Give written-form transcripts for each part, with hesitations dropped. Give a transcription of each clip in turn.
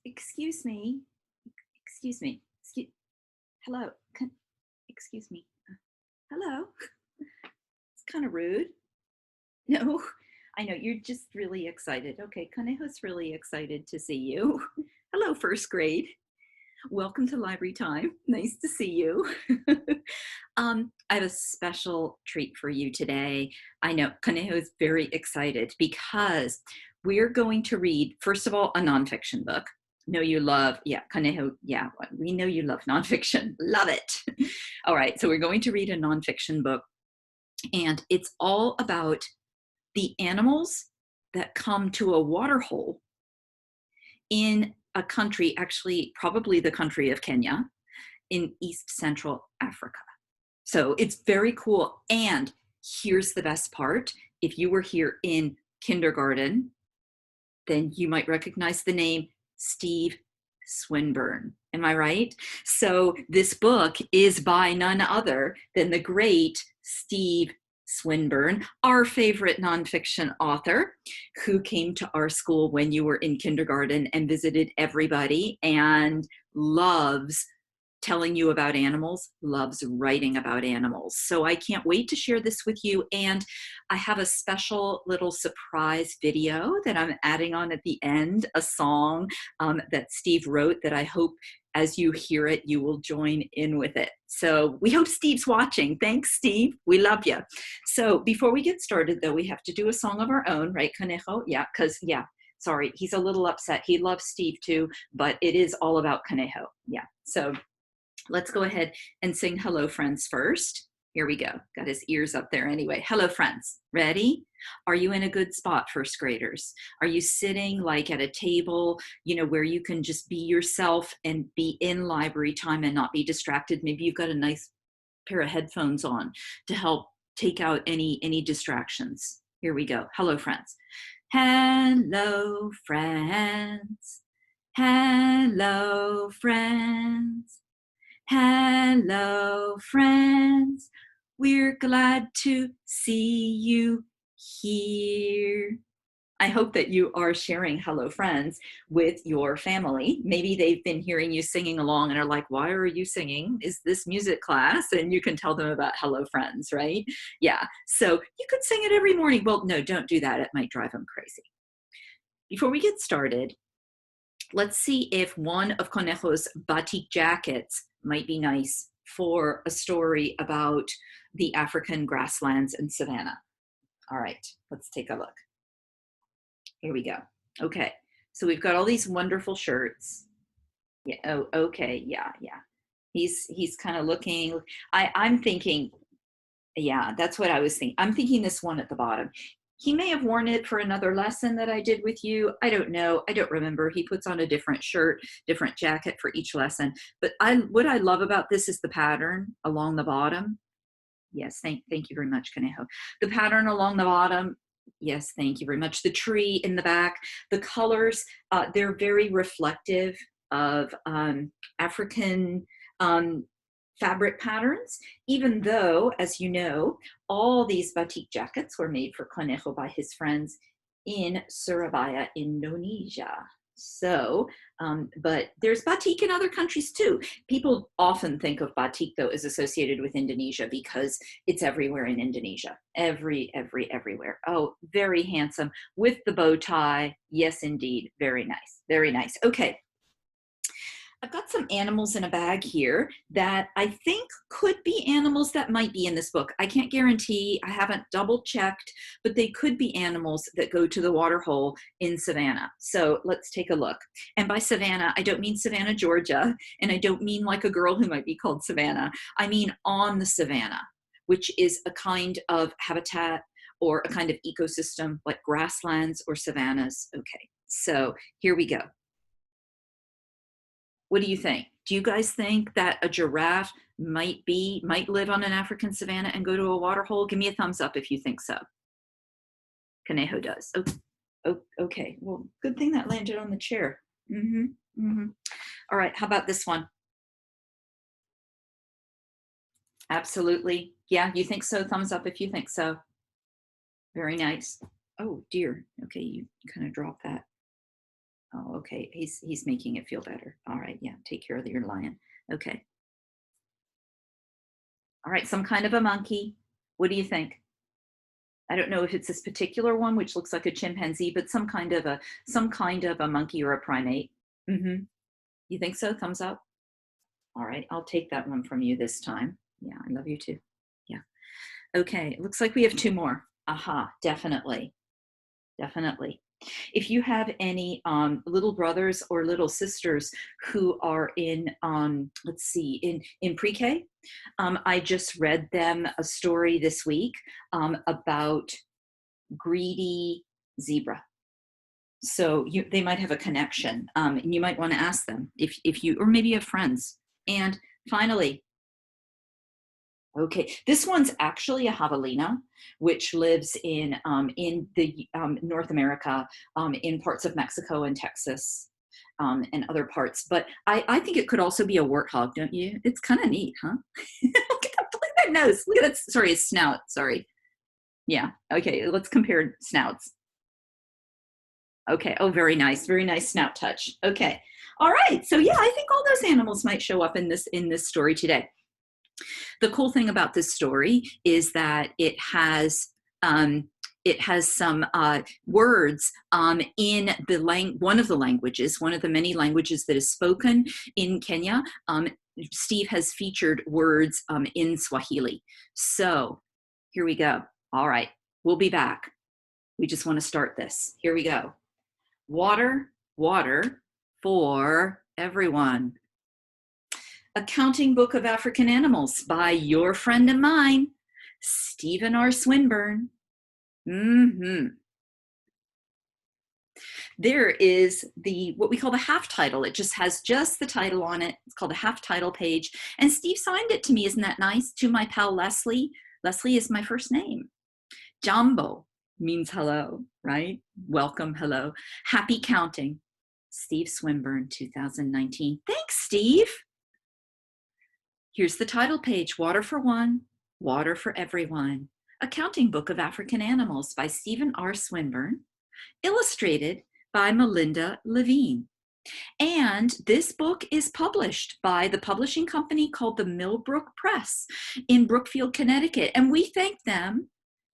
Excuse me. Excuse me. Hello. Excuse me. Hello. It's kind of rude. No, I know you're just really excited. Okay, Kaneho's really excited to see you. Hello, first grade. Welcome to library time. Nice to see you. I have a special treat for you today. I know Kaneho is very excited because we're going to read, first of all, a nonfiction book. Know you love, yeah, Kaneho, yeah, we know you love nonfiction. Love it. All right, so we're going to read a nonfiction book, and it's all about the animals that come to a water hole in a country, actually probably the country of Kenya, in East Central Africa. So it's very cool. And here's the best part. If you were here in kindergarten, then you might recognize the name Steve Swinburne. Am I right? So this book is by none other than the great Steve Swinburne, our favorite nonfiction author, who came to our school when you were in kindergarten and visited everybody and loves telling you about animals, loves writing about animals. So I can't wait to share this with you. And I have a special little surprise video that I'm adding on at the end, a song that Steve wrote that I hope as you hear it, you will join in with it. So we hope Steve's watching. Thanks, Steve. We love you. So before we get started, though, we have to do a song of our own, right, Kaneho? Yeah, because, yeah, sorry, he's a little upset. He loves Steve too, but it is all about Kaneho. Yeah, so let's go ahead and sing Hello Friends first. Here we go. Got his ears up there anyway. Hello friends. Ready? Are you in a good spot, first graders? Are you sitting like at a table, you know, where you can just be yourself and be in library time and not be distracted? Maybe you've got a nice pair of headphones on to help take out any distractions. Here we go. Hello friends. Hello friends. Hello friends. Hello, friends. We're glad to see you here. I hope that you are sharing Hello Friends with your family. Maybe they've been hearing you singing along and are like, why are you singing? Is this music class? And you can tell them about Hello Friends, right? Yeah, so you could sing it every morning. Well, no, don't do that. It might drive them crazy. Before we get started, let's see if one of Conejo's batik jackets might be nice for a story about the African grasslands and savanna. All right, let's take a look. Here we go. Okay, so we've got all these wonderful shirts. Yeah, oh, okay, yeah. He's kind of looking, I'm thinking, yeah, that's what I was thinking. I'm thinking this one at the bottom. He may have worn it for another lesson that I did with you. I don't know. I don't remember. He puts on a different shirt, different jacket for each lesson. But what I love about this is the pattern along the bottom. Yes, thank you very much, Kaneho. The pattern along the bottom. Yes, thank you very much. The tree in the back, the colors, they're very reflective of African fabric patterns, even though, as you know, all these batik jackets were made for Conejo by his friends in Surabaya, Indonesia. So, but there's batik in other countries too. People often think of batik, though, as associated with Indonesia because it's everywhere in Indonesia. Everywhere. Oh, very handsome with the bow tie. Yes, indeed. Very nice. Very nice. Okay. I've got some animals in a bag here that I think could be animals that might be in this book. I can't guarantee, I haven't double checked, but they could be animals that go to the water hole in Savannah. So let's take a look. And by Savannah, I don't mean Savannah, Georgia, and I don't mean like a girl who might be called Savannah. I mean on the Savannah, which is a kind of habitat or a kind of ecosystem like grasslands or savannas. Okay, so here we go. What do you think? Do you guys think that a giraffe might live on an African savanna and go to a water hole? Give me a thumbs up if you think so. Conejo does. Okay. Well, good thing that landed on the chair. All right. How about this one? Absolutely. Yeah, you think so? Thumbs up if you think so. Very nice. Oh dear. Okay, you kind of dropped that. Oh, okay. He's making it feel better. All right. Yeah. Take care of your lion. Okay. All right. Some kind of a monkey. What do you think? I don't know if it's this particular one, which looks like a chimpanzee, but some kind of a monkey or a primate. Mm-hmm. You think so? Thumbs up. All right. I'll take that one from you this time. Yeah. I love you too. Yeah. Okay. It looks like we have two more. Aha. Definitely. Definitely. If you have any little brothers or little sisters who are in, let's see, in pre-K, I just read them a story this week about greedy zebra. So they might have a connection, and you might want to ask them if you, or maybe you have friends. And finally, okay, this one's actually a javelina, which lives in the North America, in parts of Mexico and Texas, and other parts. But I think it could also be a warthog, don't you? It's kind of neat, huh? Look at that nose. Look at that. Sorry, his snout. Sorry. Yeah. Okay. Let's compare snouts. Okay. Oh, very nice. Very nice snout touch. Okay. All right. So yeah, I think all those animals might show up in this story today. The cool thing about this story is that it has some words in one of the languages, one of the many languages that is spoken in Kenya. Steve has featured words in Swahili. So here we go. All right, we'll be back. We just want to start this. Here we go. Water, water for everyone. A Counting Book of African Animals by your friend and mine, Stephen R. Swinburne. There is what we call the half title. It just has the title on it. It's called the half title page. And Steve signed it to me. Isn't that nice? To my pal Leslie. Leslie is my first name. Jambo means hello, right? Welcome, hello. Happy counting. Steve Swinburne, 2019. Thanks, Steve. Here's the title page, Water for One, Water for Everyone, A Counting Book of African Animals by Stephen R. Swinburne, illustrated by Melinda Levine. And this book is published by the publishing company called the Millbrook Press in Brookfield, Connecticut. And we thank them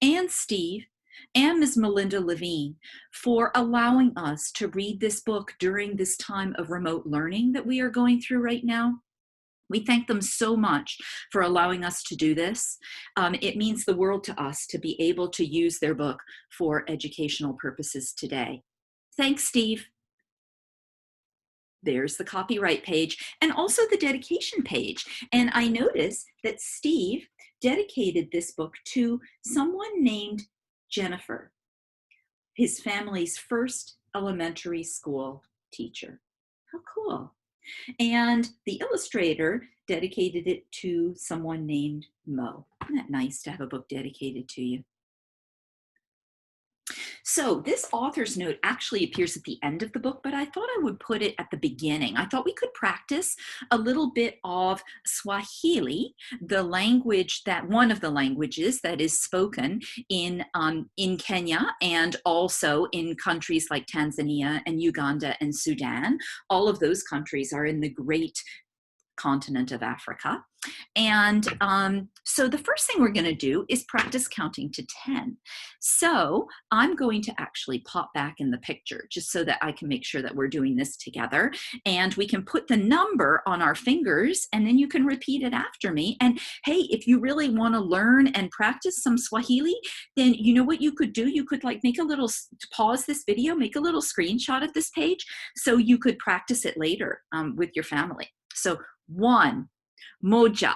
and Steve and Ms. Melinda Levine for allowing us to read this book during this time of remote learning that we are going through right now. We thank them so much for allowing us to do this. It means the world to us to be able to use their book for educational purposes today. Thanks, Steve. There's the copyright page and also the dedication page. And I noticed that Steve dedicated this book to someone named Jennifer, his family's first elementary school teacher. How cool. And the illustrator dedicated it to someone named Mo. Isn't that nice to have a book dedicated to you? So this author's note actually appears at the end of the book, but I thought I would put it at the beginning. I thought we could practice a little bit of Swahili, the language one of the languages that is spoken in Kenya and also in countries like Tanzania and Uganda and Sudan. All of those countries are in the great continent of Africa. And so the first thing we're going to do is practice counting to 10. So I'm going to actually pop back in the picture just so that I can make sure that we're doing this together. And we can put the number on our fingers and then you can repeat it after me. And hey, if you really want to learn and practice some Swahili, then you know what you could do? You could make a little, pause this video, make a little screenshot of this page so you could practice it later with your family. So 1, moja.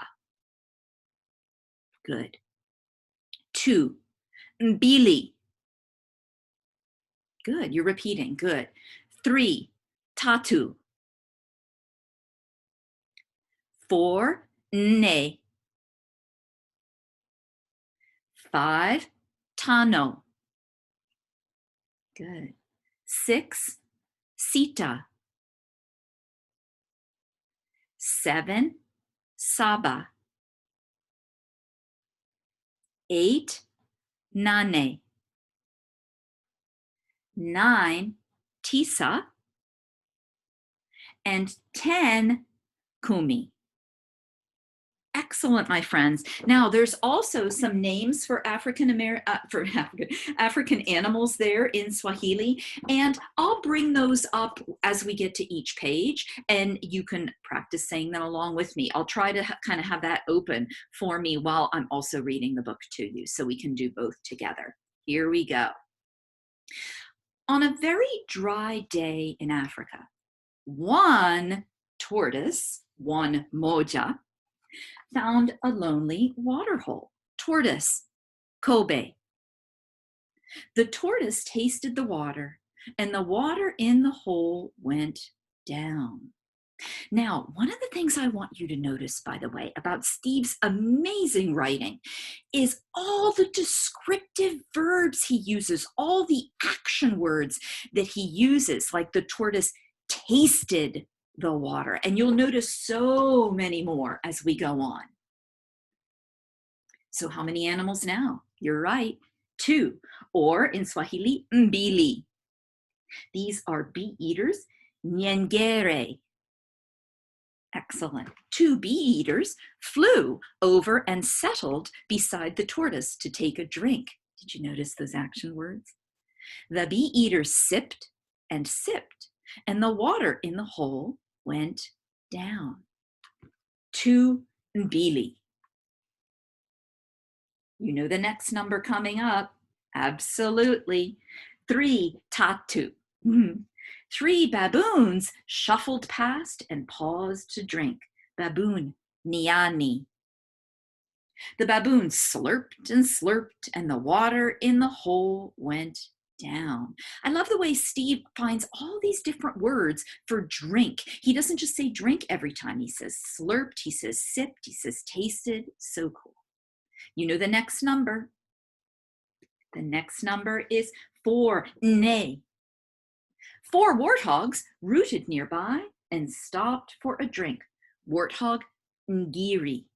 Good. 2, mbili. Good, you're repeating, good. 3, tatu. 4, nne. 5, tano. Good. 6, sita. 7, saba. 8, nane. 9, tisa. and 10 kumi. Excellent, my friends. Now, there's also some names for African animals there in Swahili, and I'll bring those up as we get to each page, and you can practice saying them along with me. I'll try to kind of have that open for me while I'm also reading the book to you, so we can do both together. Here we go. On a very dry day in Africa, one tortoise, one moja, found a lonely waterhole. Tortoise, Kobe. The tortoise tasted the water, and the water in the hole went down. Now, one of the things I want you to notice, by the way, about Steve's amazing writing is all the descriptive verbs he uses, all the action words that he uses, like the tortoise tasted the water. And you'll notice so many more as we go on. So how many animals now? You're right, 2, or in Swahili, mbili. These are bee eaters, nyengere. Excellent. 2 bee eaters flew over and settled beside the tortoise to take a drink. Did you notice those action words? The bee eaters sipped and sipped, and the water in the hole went down. 2 mbili. You know the next number coming up. Absolutely. 3 tatu. 3 baboons shuffled past and paused to drink. Baboon, niani. The baboon slurped and slurped, and the water in the hole went down. I love the way Steve finds all these different words for drink. He doesn't just say drink every time. He says slurped, he says sipped, he says tasted. So cool. You know the next number. The next number is 4, ne. 4 warthogs rooted nearby and stopped for a drink. Warthog, ngiri.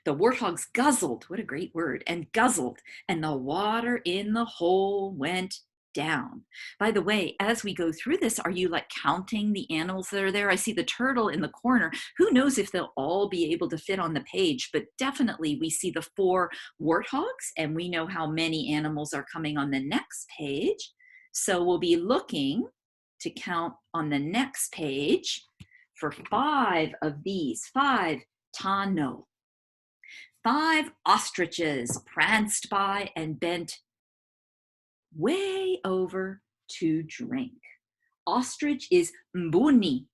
The warthogs guzzled, what a great word, and guzzled, and the water in the hole went down. By the way, as we go through this, are you like counting the animals that are there? I see the turtle in the corner. Who knows if they'll all be able to fit on the page, but definitely we see the 4 warthogs, and we know how many animals are coming on the next page. So we'll be looking to count on the next page for 5 of these, 5 tano. 5 ostriches pranced by and bent way over to drink. Ostrich is mbuni.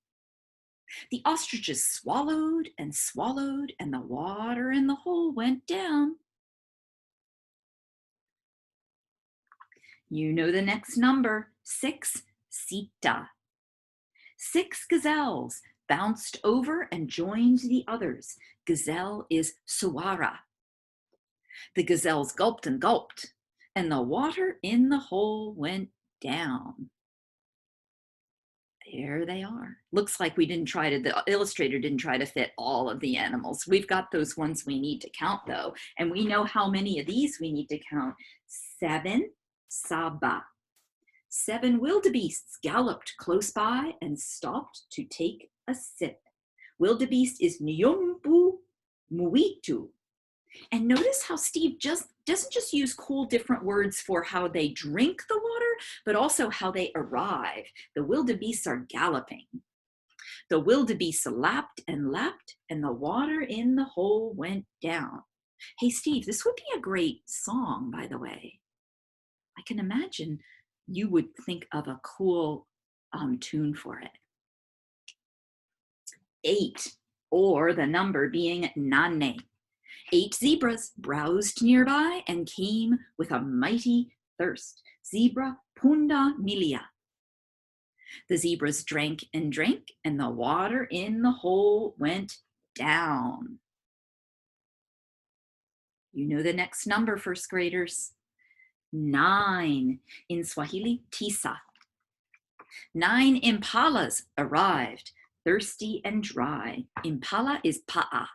The ostriches swallowed and swallowed, and the water in the hole went down. You know the next number, 6, sita. 6 gazelles bounced over and joined the others. Gazelle is suara. The gazelles gulped and gulped, and the water in the hole went down. There they are. Looks like the illustrator didn't try to fit all of the animals. We've got those ones we need to count though, and we know how many of these we need to count. 7, saba. 7 wildebeests galloped close by and stopped to take a sip. Wildebeest is nyombu muitu. And notice how Steve doesn't just use cool different words for how they drink the water, but also how they arrive. The wildebeests are galloping. The wildebeest lapped and lapped, and the water in the hole went down. Hey, Steve, this would be a great song, by the way. I can imagine you would think of a cool tune for it. 8, or the number being nane. 8 zebras browsed nearby and came with a mighty thirst. Zebra punda milia. The zebras drank and drank, and the water in the hole went down. You know the next number, first graders. 9, in Swahili, tisa. 9 impalas arrived, thirsty and dry. Impala is pa'a.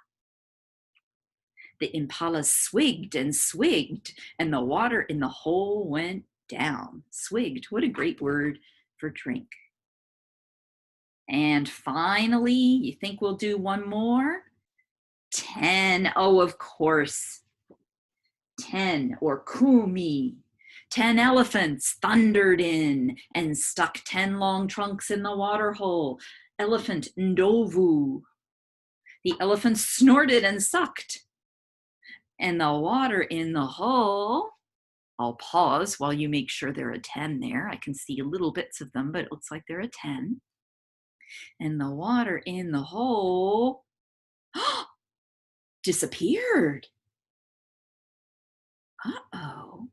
The impalas swigged and swigged, and the water in the hole went down. Swigged, what a great word for drink. And finally, you think we'll do one more? 10. Oh, of course. 10, or kumi. 10 elephants thundered in and stuck 10 long trunks in the water hole. Elephant ndovu. The elephants snorted and sucked. And the water in the hole, I'll pause while you make sure there are 10 there. I can see little bits of them, but it looks like there are 10. And the water in the hole disappeared. Uh-oh.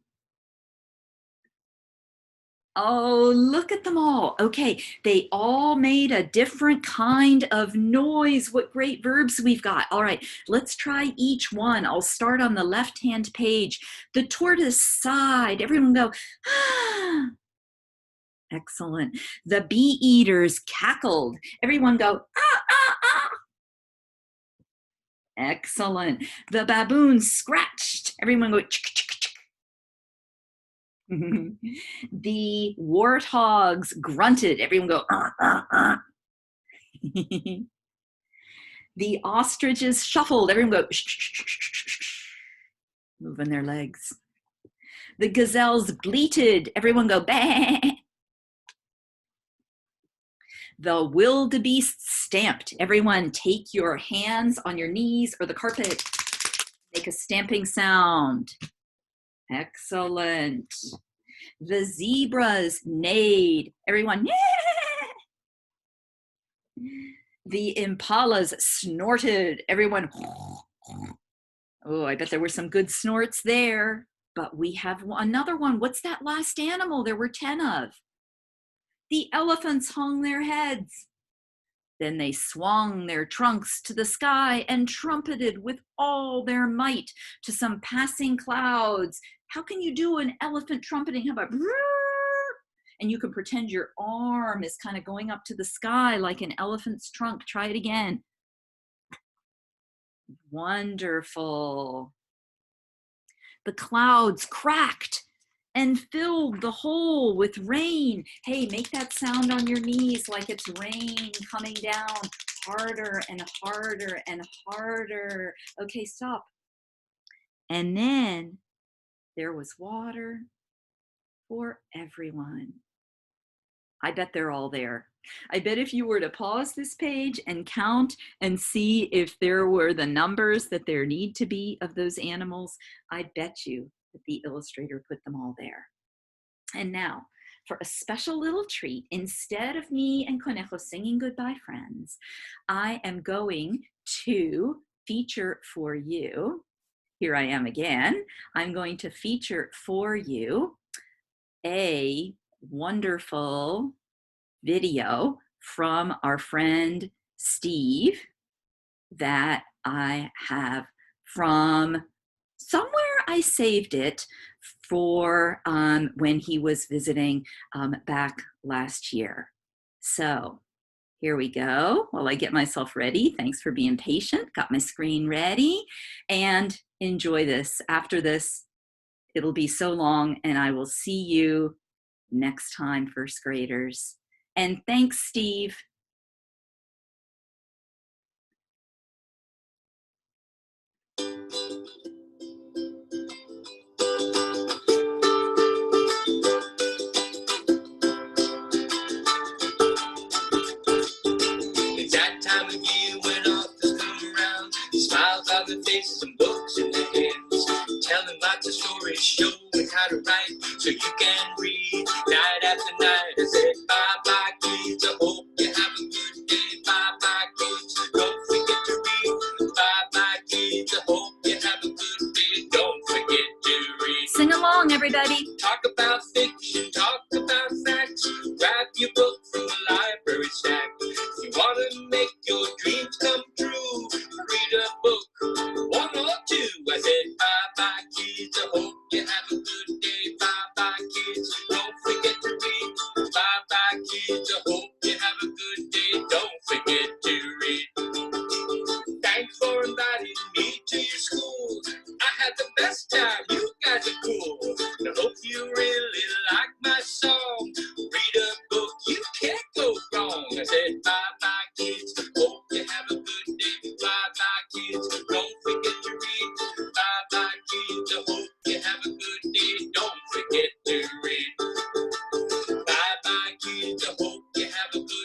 Oh, look at them all. Okay, they all made a different kind of noise. What great verbs we've got. All right, let's try each one. I'll start on the left-hand page. The tortoise sighed. Everyone go, ah. Excellent. The bee eaters cackled. Everyone go, ah, ah, ah. Excellent. The baboon scratched. Everyone go, chick, chick, chick. The warthogs grunted. Everyone go, The ostriches shuffled. Everyone go, moving their legs. The gazelles bleated. Everyone go, bah. The wildebeest stamped. Everyone take your hands on your knees or the carpet. Make a stamping sound. Excellent. The zebras neighed. Everyone, yeah. The impalas snorted. Everyone, oh, I bet there were some good snorts there. But we have another one. What's that last animal there were 10 of? The elephants hung their heads. Then they swung their trunks to the sky and trumpeted with all their might to some passing clouds. How can you do an elephant trumpeting? How about, and you can pretend your arm is kind of going up to the sky like an elephant's trunk. Try it again. Wonderful. The clouds cracked and filled the hole with rain. Hey, make that sound on your knees like it's rain coming down harder and harder and harder. Okay, stop. And then there was water for everyone. I bet they're all there. I bet if you were to pause this page and count and see if there were the numbers that there need to be of those animals, I bet you that the illustrator put them all there. And now, for a special little treat, instead of me and Conejo singing Goodbye Friends, I am going to feature for you, here I am again, I'm going to feature for you a wonderful video from our friend Steve that I have from somewhere. I saved it for when he was visiting back last year. So here we go. While I get myself ready, thanks for being patient. Got my screen ready, and enjoy this. After this, it'll be so long, and I will see you next time, first graders. And thanks, Steve. It's that time of year when authors come around, smiles on their faces and books in their hands, telling lots of stories, showing how to write so you can read night after night. I said, bye-bye kids, I hope you have a good day. Bye-bye kids, don't forget to read. Bye-bye kids, I hope you have a good day. Don't forget to read. Sing along, everybody. Talk about fiction, talk about facts. Grab your book from the library stack. If you want to make your dreams come true, read a book, one or two. I said, bye-bye kids, I hope you have a good day. Bye-bye kids, don't forget to read. Bye-bye kids, I hope you have a good day. Don't forget to read. Thanks for inviting me to your school. I had the best time, you guys are cool. And I hope you really like my song. Read a book, you can't go wrong. I said, bye. a good